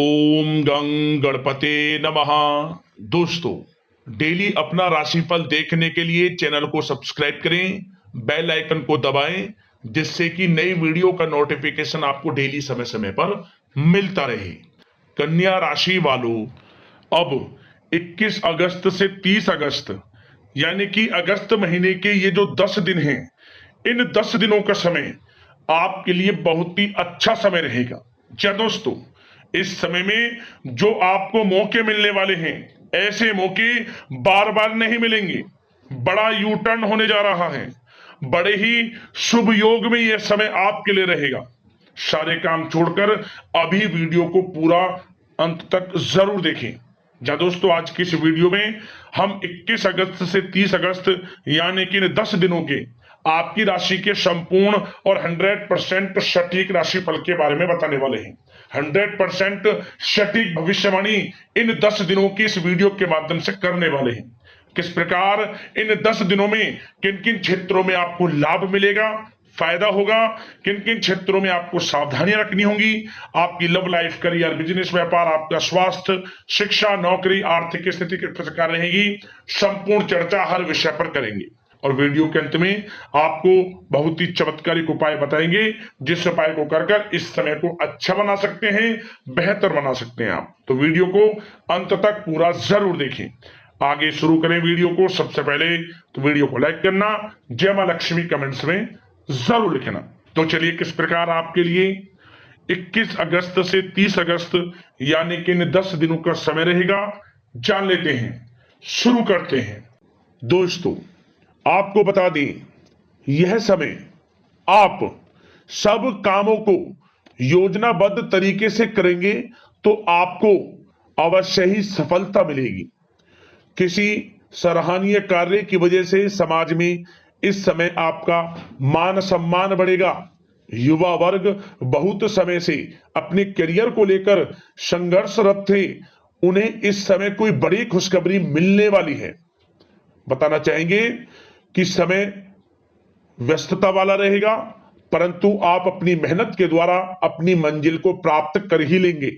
ओम गं गणपते नमः। दोस्तों, डेली अपना राशिफल देखने के लिए चैनल को सब्सक्राइब करें, बेल आइकन को दबाएं, जिससे कि नई वीडियो का नोटिफिकेशन आपको डेली समय समय पर मिलता रहे। कन्या राशि वालों, अब 21 अगस्त से 30 अगस्त यानी कि अगस्त महीने के ये जो 10 दिन हैं, इन 10 दिनों का समय आपके लिए बहुत ही अच्छा समय रहेगा। क्या दोस्तों, इस समय में जो आपको मौके मिलने वाले हैं, ऐसे मौके बार बार नहीं मिलेंगे। बड़ा यू टर्न होने जा रहा है। बड़े ही शुभ योग में यह समय आपके लिए रहेगा। सारे काम छोड़कर अभी वीडियो को पूरा अंत तक जरूर देखें। जा दोस्तों, आज की इस वीडियो में हम 21 अगस्त से 30 अगस्त यानी कि 10 दिनों के आपकी राशि के संपूर्ण और 100% सटीक राशिफल के बारे में बताने वाले हैं। 100% सटीक भविष्यवाणी इन 10 दिनों की इस वीडियो के माध्यम से करने वाले हैं। किस प्रकार इन 10 दिनों में किन किन क्षेत्रों में आपको लाभ मिलेगा, फायदा होगा, किन किन क्षेत्रों में आपको सावधानियां रखनी होंगी, आपकी लव लाइफ, करियर, बिजनेस, व्यापार, आपका स्वास्थ्य, शिक्षा, नौकरी, आर्थिक स्थिति किस प्रकार रहेगी, संपूर्ण चर्चा हर विषय पर करेंगे। और वीडियो के अंत में आपको बहुत ही चमत्कारिक उपाय बताएंगे, जिस उपाय को कर इस समय को अच्छा बना सकते हैं, बेहतर बना सकते हैं आप। तो वीडियो को अंत तक पूरा जरूर देखें। आगे शुरू करें वीडियो को। सबसे पहले तो वीडियो को लाइक करना, जय मां लक्ष्मी कमेंट्स में जरूर लिखना। तो चलिए, किस प्रकार आपके लिए 21 अगस्त से 30 अगस्त यानी कि इन 10 दिनों का समय रहेगा, जान लेते हैं। शुरू करते हैं। दोस्तों, आपको बता दें, यह समय आप सब कामों को योजनाबद्ध तरीके से करेंगे तो आपको अवश्य ही सफलता मिलेगी। किसी सराहनीय कार्य की वजह से समाज में इस समय आपका मान सम्मान बढ़ेगा। युवा वर्ग बहुत समय से अपने करियर को लेकर संघर्षरत थे, उन्हें इस समय कोई बड़ी खुशखबरी मिलने वाली है। बताना चाहेंगे कि समय व्यस्तता वाला रहेगा, परंतु आप अपनी मेहनत के द्वारा अपनी मंजिल को प्राप्त कर ही लेंगे।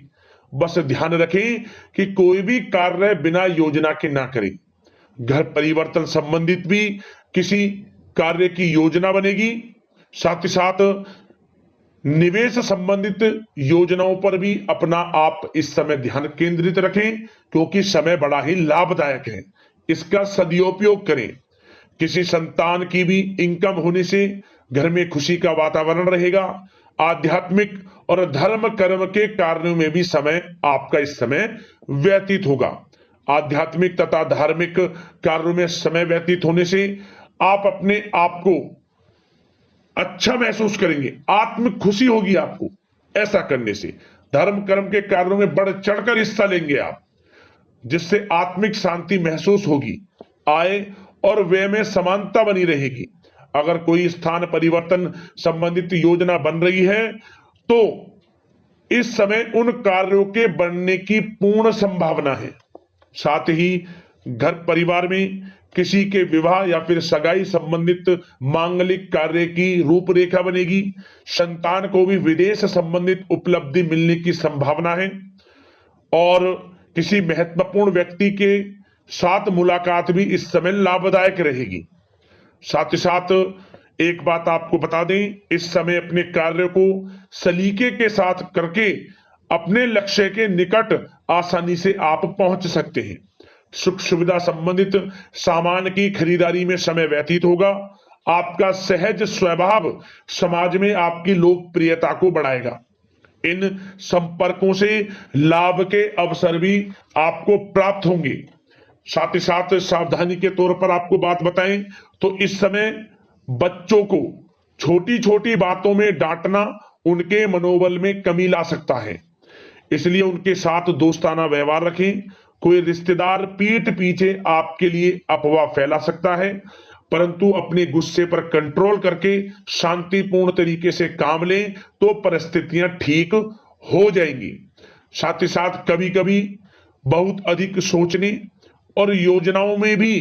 बस ध्यान रखें कि कोई भी कार्य बिना योजना के ना करें। घर परिवर्तन संबंधित भी किसी कार्य की योजना बनेगी। साथ ही साथ निवेश संबंधित योजनाओं पर भी अपना आप इस समय ध्यान केंद्रित रखें, क्योंकि समय बड़ा ही लाभदायक है। इसका सदुपयोग करें। किसी संतान की भी इनकम होने से घर में खुशी का वातावरण रहेगा। आध्यात्मिक और धर्म कर्म के कार्यों में भी समय आपका इस समय व्यतीत होगा। आध्यात्मिक तथा धार्मिक कार्यों में समय व्यतीत होने से आप अपने आप को अच्छा महसूस करेंगे, आत्म खुशी होगी आपको। ऐसा करने से धर्म कर्म के कार्यों में बढ़ चढ़कर हिस्सा लेंगे आप, जिससे आत्मिक शांति महसूस होगी। आय और व्यय में समानता बनी रहेगी। अगर कोई स्थान परिवर्तन संबंधित योजना बन रही है तो इस समय उन कार्यों के बनने की पूर्ण संभावना है। साथ ही घर परिवार में किसी के विवाह या फिर सगाई संबंधित मांगलिक कार्य की रूपरेखा बनेगी। संतान को भी विदेश संबंधित उपलब्धि मिलने की संभावना है और किसी महत्वपूर्ण व्यक्ति के साथ मुलाकात भी इस समय लाभदायक रहेगी। साथ ही साथ एक बात आपको बता दें, इस समय अपने कार्य को सलीके के साथ करके अपने लक्ष्य के निकट आसानी से आप पहुंच सकते हैं। सुख सुविधा संबंधित सामान की खरीदारी में समय व्यतीत होगा। आपका सहज स्वभाव समाज में आपकी लोकप्रियता को बढ़ाएगा। इन संपर्कों से लाभ के अवसर भी आपको प्राप्त होंगे। साथ ही साथ सावधानी के तौर पर आपको बात बताएं तो इस समय बच्चों को छोटी छोटी बातों में डांटना उनके मनोबल में कमी ला सकता है, इसलिए उनके साथ दोस्ताना व्यवहार रखें। कोई रिश्तेदार पीठ पीछे आपके लिए अफवाह फैला सकता है, परंतु अपने गुस्से पर कंट्रोल करके शांतिपूर्ण तरीके से काम लें तो परिस्थितियां ठीक हो जाएंगी। साथ ही साथ कभी कभी बहुत अधिक सोचने और योजनाओं में भी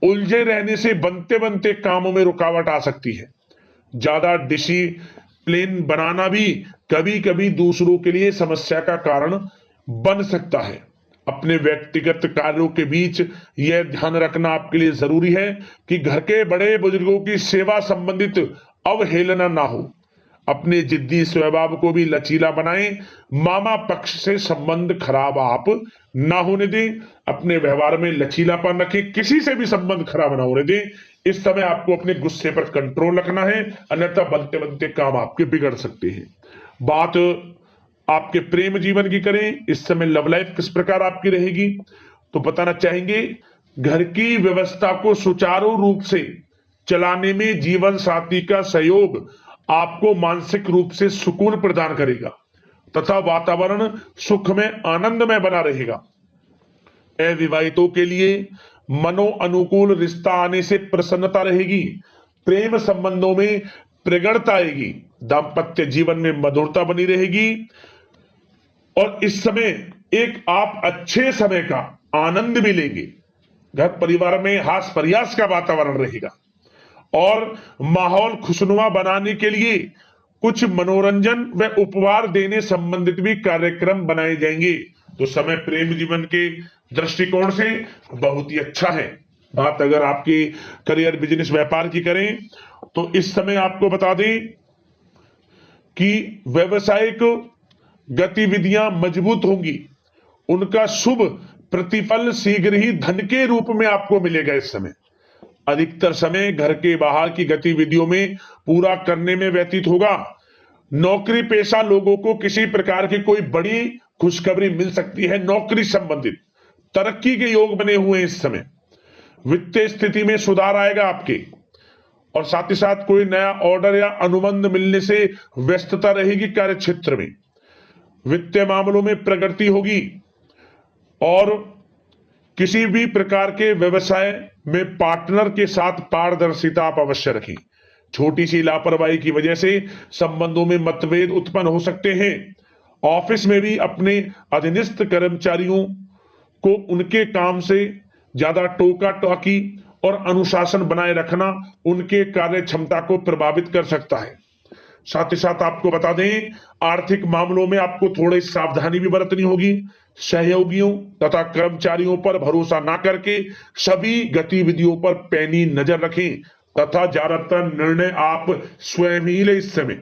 उलझे रहने से बनते बनते कामों में रुकावट आ सकती है। ज्यादा डिसिप्लिन बनाना भी कभी कभी दूसरों के लिए समस्या का कारण बन सकता है। अपने व्यक्तिगत कार्यों के बीच यह ध्यान रखना आपके लिए जरूरी है कि घर के बड़े बुजुर्गों की सेवा संबंधित अवहेलना ना हो। अपने जिद्दी स्वभाव को भी लचीला बनाएं। मामा पक्ष से संबंध खराब आप ना होने दें। अपने व्यवहार में लचीलापन रखें, किसी से भी संबंध खराब ना होने दें। इस समय आपको अपने गुस्से पर कंट्रोल रखना है, अन्यथा बनते बनते काम आपके बिगड़ सकते हैं। बात आपके प्रेम जीवन की करें, इस समय लव लाइफ किस प्रकार आपकी रहेगी, तो बताना चाहेंगे घर की व्यवस्था को सुचारू रूप से चलाने में जीवन साथी का सहयोग आपको मानसिक रूप से सुकून प्रदान करेगा तथा वातावरण सुख में आनंद में बना रहेगा। अविवाहितों के लिए मनो अनुकूल रिश्ता आने से प्रसन्नता रहेगी। प्रेम संबंधों में प्रगढ़ता आएगी। दाम्पत्य जीवन में मधुरता बनी रहेगी और इस समय एक आप अच्छे समय का आनंद भी लेंगे। घर परिवार में हास प्रयास का वातावरण रहेगा और माहौल खुशनुमा बनाने के लिए कुछ मनोरंजन व उपहार देने संबंधित भी कार्यक्रम बनाए जाएंगे। तो समय प्रेम जीवन के दृष्टिकोण से बहुत ही अच्छा है। बात अगर आपकी करियर बिजनेस व्यापार की करें तो इस समय आपको बता दें कि व्यवसायिक गतिविधियां मजबूत होंगी। उनका शुभ प्रतिफल शीघ्र ही धन के रूप में आपको मिलेगा। इस समय अधिकतर समय घर के बाहर की गतिविधियों में पूरा करने में व्यतीत होगा। नौकरी पेशा लोगों को किसी प्रकार की कोई बड़ी खुशखबरी मिल सकती है। नौकरी संबंधित तरक्की के योग बने हुए हैं। इस समय वित्तीय स्थिति में सुधार आएगा आपके, और साथ ही साथ कोई नया ऑर्डर या अनुबंध मिलने से व्यस्तता रहेगी। कार्य क्षेत्र में वित्तीय मामलों में प्रगति होगी और किसी भी प्रकार के व्यवसाय में पार्टनर के साथ पारदर्शिता आप अवश्य रखें। छोटी सी लापरवाही की वजह से संबंधों में मतभेद उत्पन्न हो सकते हैं। ऑफिस में भी अपने अधीनस्थ कर्मचारियों को उनके काम से ज्यादा टोका टाकी और अनुशासन बनाए रखना उनके कार्य क्षमता को प्रभावित कर सकता है। साथ ही साथ आपको बता दें आर्थिक मामलों में आपको थोड़ी सावधानी भी बरतनी होगी। सहयोगियों तथा कर्मचारियों पर भरोसा ना करके सभी गतिविधियों पर पैनी नजर रखें तथा ज्यादातर निर्णय आप स्वयं ही लें। इस समय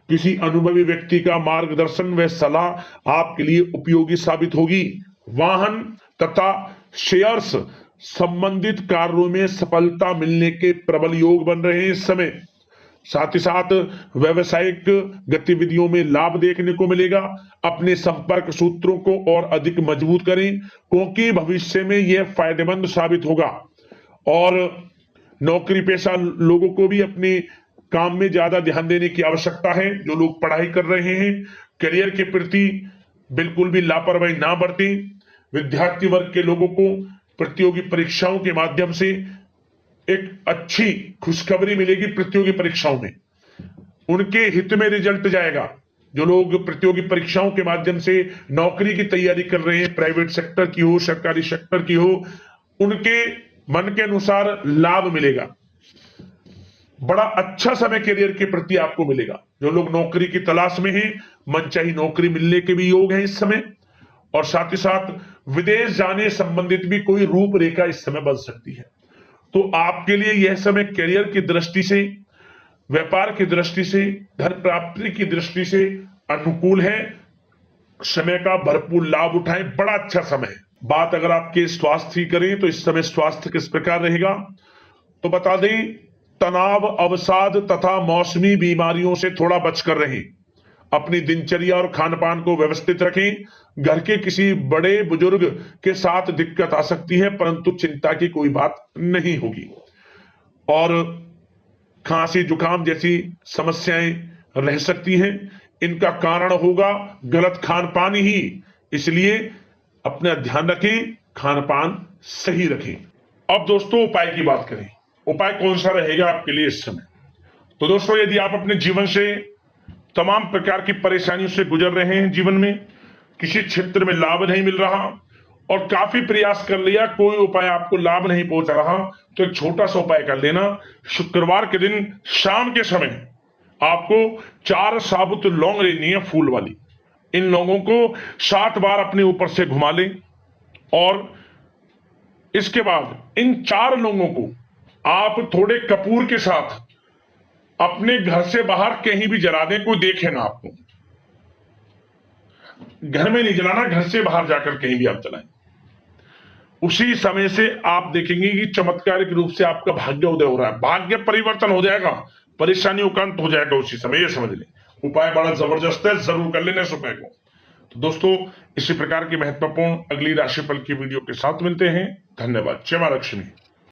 किसी अनुभवी व्यक्ति का मार्गदर्शन व सलाह आपके लिए उपयोगी साबित होगी। वाहन तथा शेयर्स संबंधित कार्यों में सफलता मिलने के प्रबल योग बन रहे हैं इस समय। साथ ही साथ व्यवसायिक गतिविधियों में लाभ देखने को मिलेगा। अपने संपर्क सूत्रों को और अधिक मजबूत करें क्योंकि भविष्य में यह फायदेमंद साबित होगा। और नौकरी पेशा लोगों को भी अपने काम में ज्यादा ध्यान देने की आवश्यकता है। जो लोग पढ़ाई कर रहे हैं करियर के प्रति बिल्कुल भी लापरवाही ना बरतें। विद्यार्थी वर्ग के लोगों को प्रतियोगी परीक्षाओं के माध्यम से एक अच्छी खुशखबरी मिलेगी। प्रतियोगी परीक्षाओं में उनके हित में रिजल्ट जाएगा। जो लोग प्रतियोगी परीक्षाओं के माध्यम से नौकरी की तैयारी कर रहे हैं, प्राइवेट सेक्टर की हो सरकारी सेक्टर की हो, उनके मन के अनुसार लाभ मिलेगा। बड़ा अच्छा समय करियर के प्रति आपको मिलेगा। जो लोग नौकरी की तलाश में हैं मनचाही नौकरी मिलने के भी योग है इस समय। और साथ ही साथ विदेश जाने संबंधित भी कोई रूपरेखा इस समय बन सकती है। तो आपके लिए यह समय करियर की दृष्टि से, व्यापार की दृष्टि से, धन प्राप्ति की दृष्टि से अनुकूल है। समय का भरपूर लाभ उठाएं, बड़ा अच्छा समय है। बात अगर आपके स्वास्थ्य की करें तो इस समय स्वास्थ्य किस प्रकार रहेगा, तो बता दें तनाव, अवसाद तथा मौसमी बीमारियों से थोड़ा बचकर रहें। अपनी दिनचर्या और खान पान को व्यवस्थित रखें। घर के किसी बड़े बुजुर्ग के साथ दिक्कत आ सकती है परंतु चिंता की कोई बात नहीं होगी। और खांसी जुकाम जैसी समस्याएं रह सकती हैं, इनका कारण होगा गलत खान पान ही। इसलिए अपना ध्यान रखें, खान पान सही रखें। अब दोस्तों उपाय की बात करें। उपाय कौन सा रहेगा आपके लिए इस समय, तो दोस्तों यदि आप अपने जीवन से तमाम प्रकार की परेशानियों से गुजर रहे हैं, जीवन में किसी क्षेत्र में लाभ नहीं मिल रहा और काफी प्रयास कर लिया, कोई उपाय आपको लाभ नहीं पहुंचा रहा, तो एक छोटा सा उपाय कर लेना। शुक्रवार के दिन शाम के समय आपको 4 साबुत लौंग लेनी है, फूल वाली। इन लोगों को 7 बार अपने ऊपर से घुमा लें और इसके बाद इन 4 लोगों को आप थोड़े कपूर के साथ अपने घर से बाहर कहीं भी जला दें, कोई देखे ना आपको। घर में नहीं जलाना, घर से बाहर जाकर कहीं भी आप जलाएं। उसी समय से आप देखेंगे कि चमत्कारिक रूप से आपका भाग्य उदय हो रहा है, भाग्य परिवर्तन हो जाएगा, परेशानियों का अंत हो जाएगा उसी समय। ये समझ लें, उपाय बड़ा जबरदस्त है, जरूर कर लेना इस उपाय को। तो दोस्तों, इसी प्रकार की महत्वपूर्ण अगली राशिफल की वीडियो के साथ मिलते हैं। धन्यवाद। जय मां लक्ष्मी।